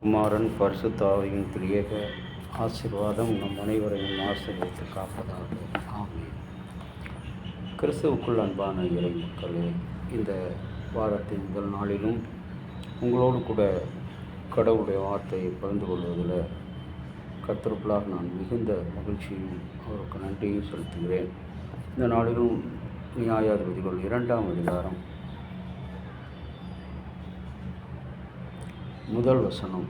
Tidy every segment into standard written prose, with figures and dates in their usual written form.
குமாரன் பரிசுத்த ஆவியின் திரியேக ஆசீர்வாதம் நம் அனைவரையும் ஆசீர்வதித்து காப்பதாக. ஆமென். கிறிஸ்துவுக்குள் அன்பான இறை மக்களே, இந்த வாரத்தின் முதல் நாளிலும் உங்களோடு கூட கடவுளுடைய வார்த்தையை பகிர்ந்து கொள்வதில் கர்த்தருக்குள்ளாக நான் மிகுந்த மகிழ்ச்சியும் அவருக்கு நன்றியும் செலுத்துகிறேன். இந்த நாளிலும் நியாயாதிபதிகள் 2ஆம் அதிகாரம் முதல் வசனம்.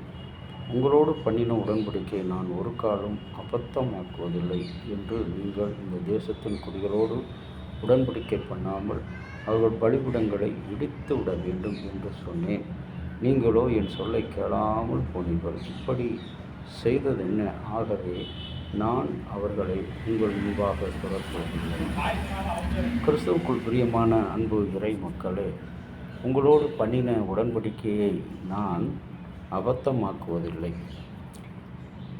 உங்களோடு பண்ணின உடன்படிக்கையை நான் ஒரு காலம் அபத்தமாக்குவதில்லை என்று நீங்கள் இந்த தேசத்தின் குடிகளோடு உடன்படிக்கை பண்ணாமல் அவர்கள் பலிபீடங்களை இடித்து விட வேண்டும் என்று சொன்னேன். நீங்களோ என் சொல்லை கேளாமல் போனீர்கள். இப்படி செய்ததென்ன? ஆகவே நான் அவர்களை உங்கள் முன்பாக தொடர்புகிறேன். கிறிஸ்துவுக்குள் பிரியமான அன்பு இறை மக்களே, உங்களோடு பண்ணின உடன்படிக்கையை நான் அபத்தமாக்குவதில்லை.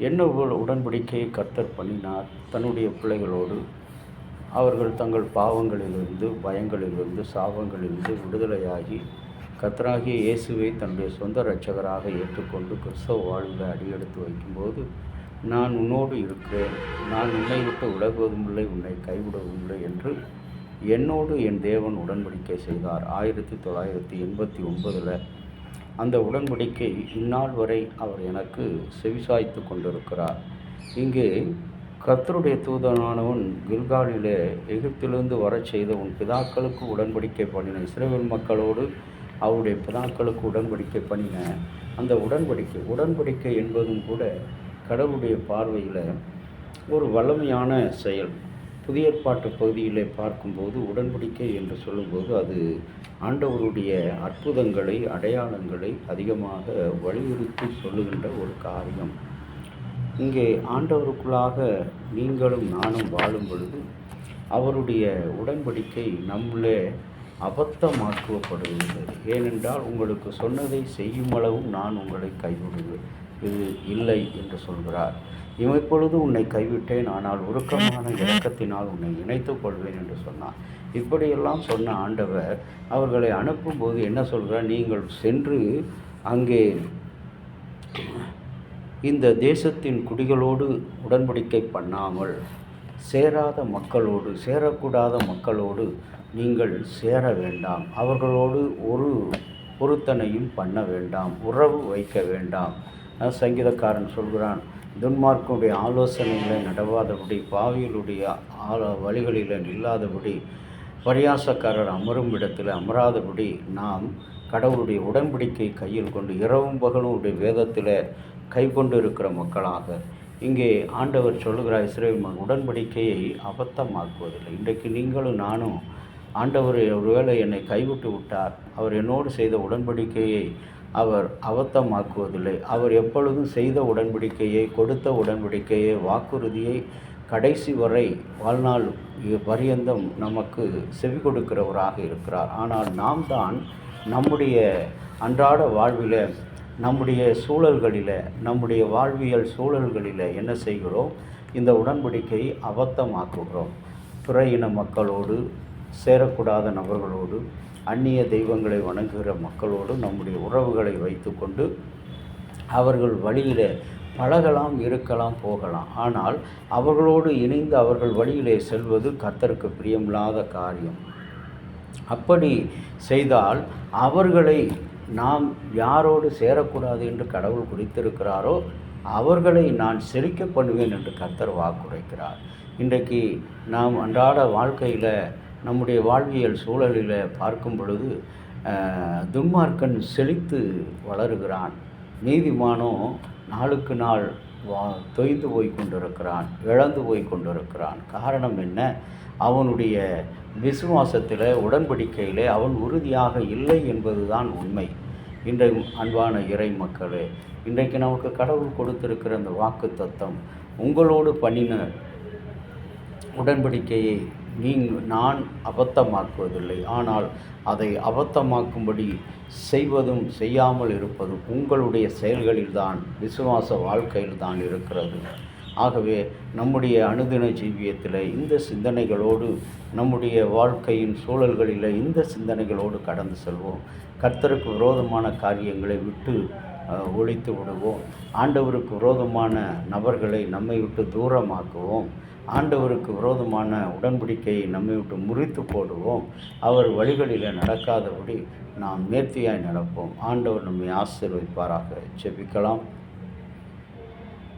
என்ன உடன்படிக்கையை கர்த்தர் பண்ணினார்? தன்னுடைய பிள்ளைகளோடு அவர்கள் தங்கள் பாவங்களிலிருந்து, பயங்களிலிருந்து, சாபங்களிலிருந்து விடுதலையாகி கர்த்தராகிய இயேசுவை தன்னுடைய சொந்த இரட்சகராக ஏற்றுக்கொண்டு கிறிஸ்தவ வாழ்வில் அடியெடுத்து வைக்கும்போது, நான் உன்னோடு இருக்கிறேன், நான் உன்னை விட்டு விலகுவதும் இல்லை, உன்னை கைவிடவும் இல்லை என்று என்னோடு என் தேவன் உடன்படிக்கை செய்தார். 1989 அந்த உடன்படிக்கை இந்நாள் வரை அவர் எனக்கு செவிசாய்த்து கொண்டிருக்கிறார். இங்கே கர்த்தருடைய தூதனானவன் கில்காலிலே எகிப்திலிருந்து வரச் செய்த உன் பிதாக்களுக்கு உடன்படிக்கை பண்ணின இஸ்ரவேல் மக்களோடு அவருடைய பிதாக்களுக்கு உடன்படிக்கை பண்ணின அந்த உடன்படிக்கை என்பதும் கூட கடவுளுடைய பார்வையில் ஒரு வல்லமையான செயல். புதிய ஏற்பாட்டு பகுதியிலே பார்க்கும்போது உடன்படிக்கை என்று சொல்லும்போது அது ஆண்டவருடைய அற்புதங்களை, அடையாளங்களை அதிகமாக வலியுறுத்தி சொல்லுகின்ற ஒரு காரியம். இங்கே ஆண்டவருக்குள்ளாக நீங்களும் நானும் வாழும் பொழுது அவருடைய உடன்படிக்கை நம்மளே அபத்தமாக்கப்படுகிறது. ஏனென்றால் உங்களுக்கு சொன்னதை செய்யும் அளவும் நான் உங்களை கைவிடுவேன் இது இல்லை என்று சொல்கிறார். இமைப்பொழுது உன்னை கைவிட்டேன், ஆனால் உருக்கமான இரக்கத்தினால் உன்னை இணைத்துக் கொள்வேன் என்று சொன்னார். இப்படியெல்லாம் சொன்ன ஆண்டவர் அவர்களை அனுப்பும்போது என்ன சொல்கிறார்? நீங்கள் சென்று அங்கே இந்த தேசத்தின் குடிகளோடு உடன்படிக்கை பண்ணாமல் சேரக்கூடாத மக்களோடு நீங்கள் சேர வேண்டாம், அவர்களோடு ஒரு பொருத்தனையும் பண்ண வேண்டாம், உறவு வைக்க வேண்டாம். சங்கீதக்காரன் சொல்கிறான், துன்மார்க்கனுடைய ஆலோசனையில் நடவாதபடி, பாவிகளுடைய வழிகளில் நில்லாதபடி, பரியாசக்காரர் அமரும் இடத்தில் அமராதபடி நாம் கடவுளுடைய உடன்படிக்கை கையில் கொண்டு இரவும் பகலும் உடைய வேதத்தில் கை கொண்டு இருக்கிற மக்களாக இங்கே ஆண்டவர் சொல்லுகிறார், இஸ்ரவேல் உடன்படிக்கையை அபத்தமாக்குவதில்லை. இன்றைக்கு நீங்களும் நானும் ஆண்டவர் ஒருவேளை என்னை கைவிட்டு விட்டார், அவர் என்னோடு செய்த உடன்படிக்கையை அவர் அபத்தமாக்குவதில்லை. அவர் எப்பொழுதும் செய்த உடன்படிக்கையை, கொடுத்த உடன்படிக்கையை, வாக்குறுதியை கடைசி வரை வாழ்நாள் பரியந்தம் நமக்கு செவி கொடுக்கிறவராக இருக்கிறார். ஆனால் நாம் தான் நம்முடைய அன்றாட வாழ்வில், நம்முடைய சூழல்களில், நம்முடைய வாழ்வியல் சூழல்களில் என்ன செய்கிறோம்? இந்த உடன்படிக்கையை அபத்தமாக்குகிறோம். பிற இன மக்களோடு, சேரக்கூடாத நபர்களோடு, அந்நிய தெய்வங்களை வணங்குகிற மக்களோடு நம்முடைய உறவுகளை வைத்து கொண்டு அவர்கள் வழியில் பழகலாம், இருக்கலாம், போகலாம். ஆனால் அவர்களோடு இணைந்து அவர்கள் வழியிலே செல்வது கர்த்தருக்கு பிரியமில்லாத காரியம். அப்படி செய்தால் அவர்களை நாம் யாரோடு சேரக்கூடாது என்று கடவுள் குறித்திருக்கிறாரோ அவர்களை நான் செழிக்க பண்ணுவேன் என்று கர்த்தர் வாக்குரைக்கிறார். இன்றைக்கு நாம் அன்றாட வாழ்க்கையில், நம்முடைய வாழ்வியல் சூழலில் பார்க்கும் பொழுது துன்மார்க்கன் செழித்து வளருகிறான், நீதிமானோ நாளுக்கு நாள் தொய்ந்து போய் கொண்டிருக்கிறான், இழந்து போய் கொண்டிருக்கிறான். காரணம் என்ன? அவனுடைய விசுவாசத்தில், உடன்படிக்கையில் அவன் உறுதியாக இல்லை என்பதுதான் உண்மை. இன்றைய அன்பான இறை மக்களே, இன்றைக்கு நமக்கு கடவுள் கொடுத்திருக்கிற அந்த வாக்கு தத்தம், உங்களோடு பண்ணின உடன்படிக்கையை நான் அபத்தமாக்குவதில்லை, ஆனால் அதை அபத்தமாக்கும்படி செய்வதும் செய்யாமல் இருப்பதும் உங்களுடைய செயல்களில்தான், விசுவாச வாழ்க்கையில்தான் இருக்கிறது. ஆகவே நம்முடைய அனுதின ஜீவியத்தில் இந்த சிந்தனைகளோடு, நம்முடைய வாழ்க்கையின் சூழல்களில் இந்த சிந்தனைகளோடு கடந்து செல்வோம். கர்த்தருக்கு விரோதமான காரியங்களை விட்டு ஒழித்து விடுவோம். ஆண்டவருக்கு விரோதமான நபர்களை நம்மை விட்டு தூரமாக்குவோம். ஆண்டவருக்கு விரோதமான உடன்படிக்கையை நம்மை விட்டு முறித்து போடுவோம். அவர் வழிகளில் நடக்காதபடி நாம் நேர்த்தியாய் நடப்போம். ஆண்டவர் நம்மை ஆசீர்வதிப்பாராக. ஜெபிக்கலாம்.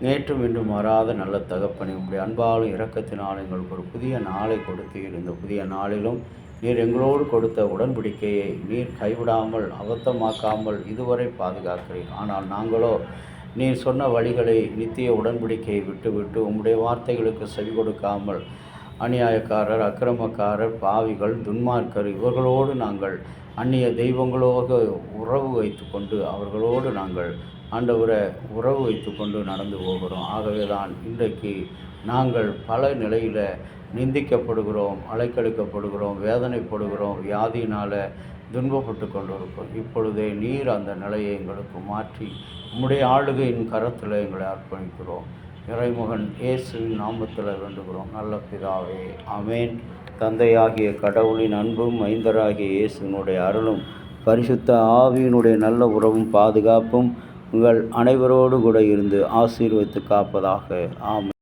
நேற்றும் இன்றும் மாறாத நல்ல தகப்பனே, உங்களுடைய அன்பாலும் இரக்கத்தினாலும் எங்களுக்கு ஒரு புதிய நாளை கொடுத்தீர். இந்த புதிய நாளிலும் நீர் எங்களோடு கொடுத்த உடன்படிக்கையை நீர் கைவிடாமல் அபத்தமாக்காமல் இதுவரை பாதுகாக்கிறீர். ஆனால் நாங்களோ நீர் சொன்ன வழிகளை நித்திய உடன்படிக்கையை விட்டுவிட்டு உம்முடைய வார்த்தைகளுக்கு செவி கொடுக்காமல் அநியாயக்காரர், அக்கிரமக்காரர், பாவிகள், துன்மார்க்கர் இவர்களோடு நாங்கள் அந்நிய தெய்வங்களோடு உறவு வைத்து கொண்டு அவர்களோடு நாங்கள் ஆண்டவரை உறவு வைத்து கொண்டு நடந்து போகிறோம். ஆகவே தான் இன்றைக்கு நாங்கள் பல நிலையில் நிந்திக்கப்படுகிறோம், அலைக்கழிக்கப்படுகிறோம், வேதனைப்படுகிறோம், வியாதியினால் துன்பப்பட்டு கொண்டிருக்கிறோம். இப்பொழுதே நீர் அந்த நிலையை எங்களுக்கு மாற்றி உம்முடைய ஆளுகையின் கரத்தில் எங்களை அர்ப்பணிக்கிறோம். இறைமகன் இயேசுவின் நாமத்தில் வேண்டுகிறோம் நல்ல பிதாவே, ஆமேன். தந்தையாகிய கடவுளின் அன்பும் மைந்தராகிய இயேசுவினுடைய அருளும் பரிசுத்த ஆவியினுடைய நல்ல உறவும் பாதுகாப்பும் உங்கள் அனைவரோடு கூட இருந்து ஆசீர்வதித்து காப்பதாக. ஆமென்.